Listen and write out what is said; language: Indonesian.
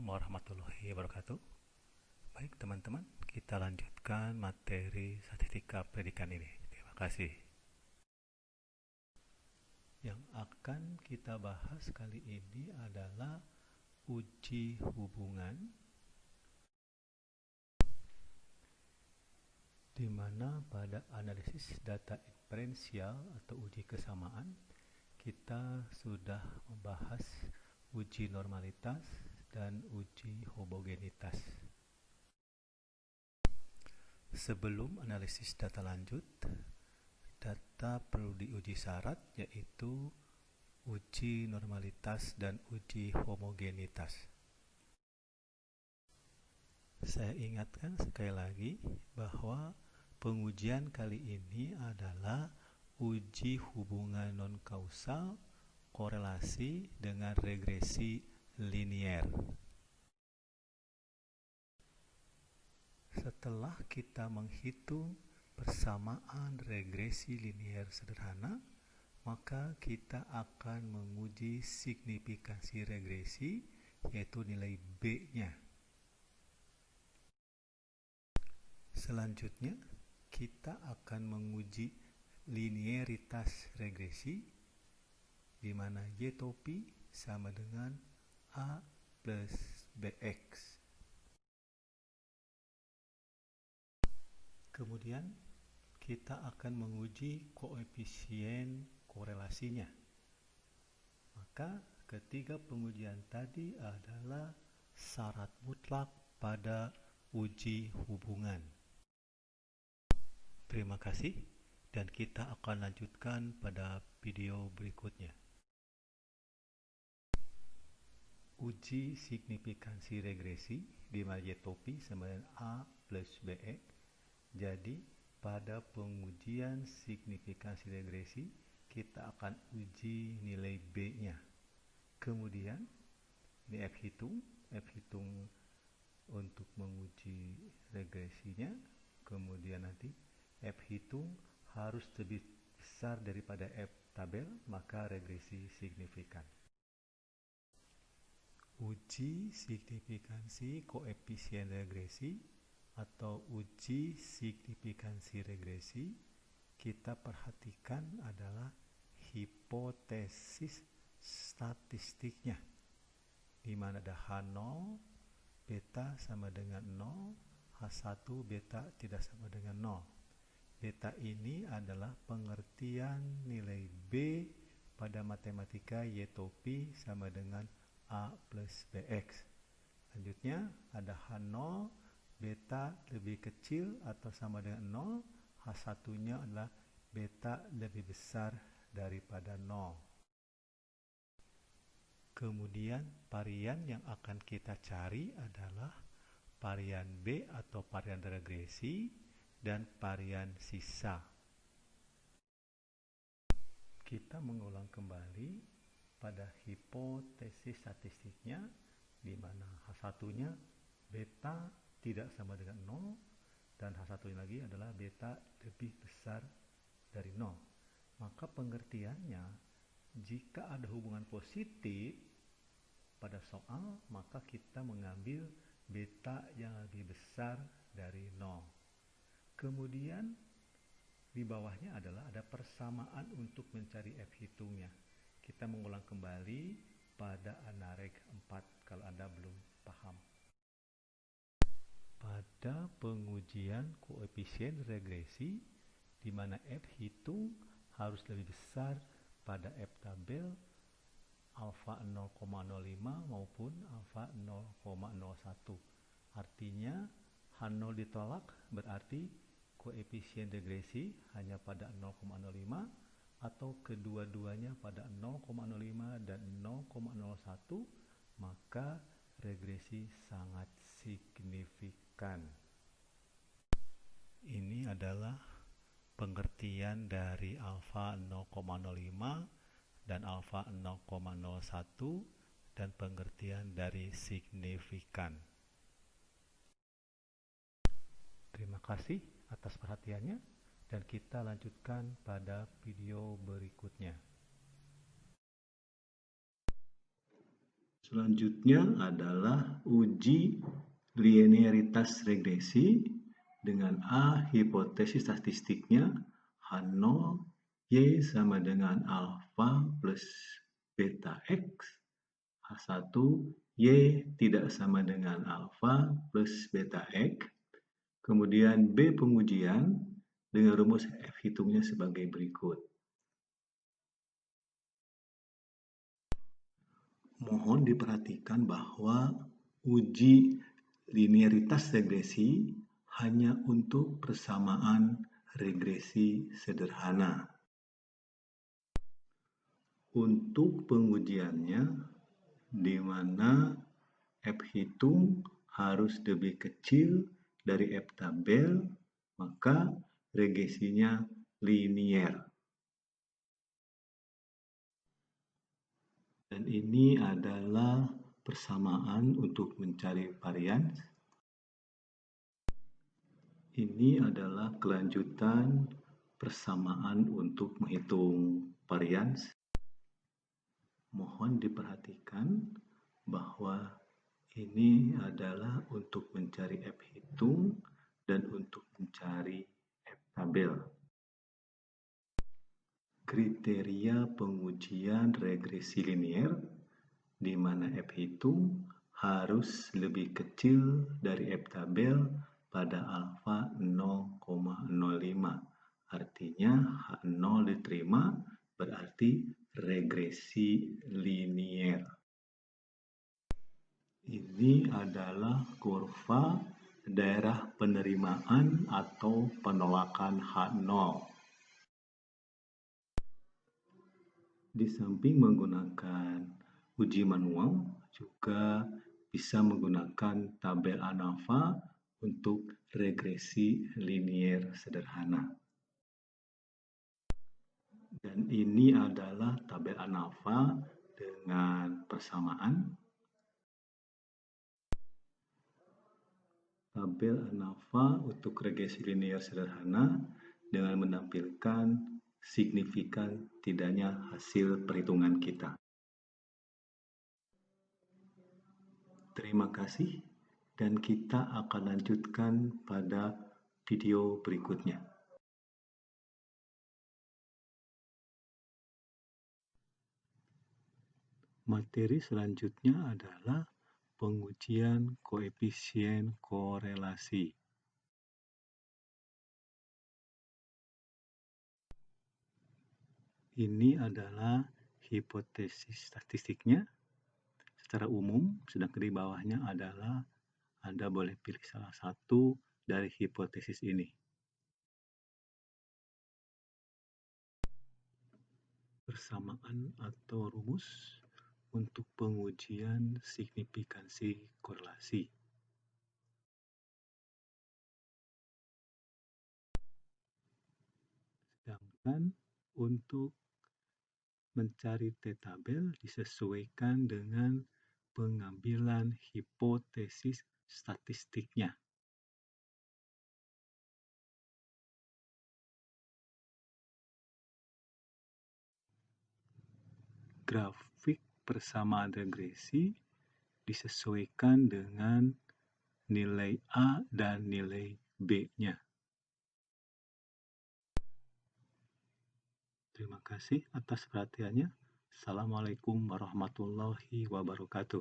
warahmatullahi wabarakatuh. Baik teman-teman, kita lanjutkan materi statistika pendidikan ini. Terima kasih. Yang akan kita bahas kali ini adalah uji hubungan, di mana pada analisis data inferensial atau uji kesamaan kita sudah membahas uji normalitas dan uji homogenitas. Sebelum analisis data lanjut, data perlu diuji syarat, yaitu uji normalitas dan uji homogenitas. Saya ingatkan sekali lagi bahwa pengujian kali ini adalah uji hubungan non-kausal korelasi dengan regresi linier. Setelah kita menghitung persamaan regresi linier sederhana, maka kita akan menguji signifikansi regresi, yaitu nilai B-nya. Selanjutnya, kita akan menguji linearitas regresi, di mana Y topi sama dengan A plus BX. Kemudian, kita akan menguji koefisien korelasinya. Maka, ketiga pengujian tadi adalah syarat mutlak pada uji hubungan. Terima kasih, dan kita akan lanjutkan pada video berikutnya. Uji signifikansi regresi di mana Y topi sama dengan A plus BX. Jadi, pada pengujian signifikansi regresi, kita akan uji nilai B-nya. Kemudian, ini F hitung untuk menguji regresinya. Kemudian nanti F hitung harus lebih besar daripada F tabel, maka regresi signifikan. Uji signifikansi koefisien regresi atau uji signifikansi regresi, kita perhatikan adalah hipotesis statistiknya, di mana ada H0, beta sama dengan 0, H1 beta tidak sama dengan 0. Beta ini adalah pengertian nilai B pada matematika Y topi sama dengan A plus BX. Selanjutnya ada H0, beta lebih kecil atau sama dengan 0, H1-nya adalah beta lebih besar daripada 0. Kemudian varian yang akan kita cari adalah varian B atau varian regresi dan varian sisa. Kita mengulang kembali pada hipotesis statistiknya, di mana H1-nya beta tidak sama dengan 0 dan H1-nya lagi adalah beta lebih besar dari 0. Maka pengertiannya, jika ada hubungan positif pada soal, maka kita mengambil beta yang lebih besar dari 0. Kemudian di bawahnya adalah ada persamaan untuk mencari F hitungnya. Kita mengulang kembali pada Anarek 4 kalau Anda belum paham. Pada pengujian koefisien regresi, di mana F hitung harus lebih besar pada F tabel alfa 0,05 maupun alfa 0,01. Artinya H0 ditolak, berarti koefisien regresi hanya pada 0,05 atau kedua-duanya pada 0,05 dan 0,01, maka regresi sangat signifikan. Ini adalah pengertian dari alfa 0,05 dan alfa 0,01 dan pengertian dari signifikan. Terima kasih atas perhatiannya, dan kita lanjutkan pada video berikutnya. Selanjutnya adalah uji linearitas regresi dengan A hipotesis statistiknya H0 Y sama dengan alfa plus beta X, H1 Y tidak sama dengan alfa plus beta X. Kemudian B pengujian dengan rumus F hitungnya sebagai berikut. Mohon diperhatikan bahwa uji linearitas regresi hanya untuk persamaan regresi sederhana. Untuk pengujiannya, di mana F hitung harus lebih kecil dari F tabel, maka regresinya linier. Dan ini adalah persamaan untuk mencari varians. Ini adalah kelanjutan persamaan untuk menghitung varians. Mohon diperhatikan bahwa ini adalah untuk mencari F hitung dan untuk mencari F tabel. Kriteria pengujian regresi linier di mana F hitung harus lebih kecil dari F tabel pada alfa 0,05. Artinya H0 diterima berarti regresi linier. Ini adalah kurva daerah penerimaan atau penolakan H0. Di samping menggunakan uji manual, juga bisa menggunakan tabel ANAVA untuk regresi linier sederhana. Dan ini adalah tabel ANAVA dengan persamaan. Tabel ANAVA untuk regresi linier sederhana dengan menampilkan signifikan tidaknya hasil perhitungan kita. Terima kasih, dan kita akan lanjutkan pada video berikutnya. Materi selanjutnya adalah pengujian koefisien korelasi. Ini adalah hipotesis statistiknya secara umum, sedangkan di bawahnya adalah Anda boleh pilih salah satu dari hipotesis ini. Persamaan atau rumus untuk pengujian signifikansi korelasi. Sedangkan untuk mencari T-tabel disesuaikan dengan pengambilan hipotesis statistiknya. Grafik persamaan regresi disesuaikan dengan nilai A dan nilai B-nya. Terima kasih atas perhatiannya. Assalamualaikum warahmatullahi wabarakatuh.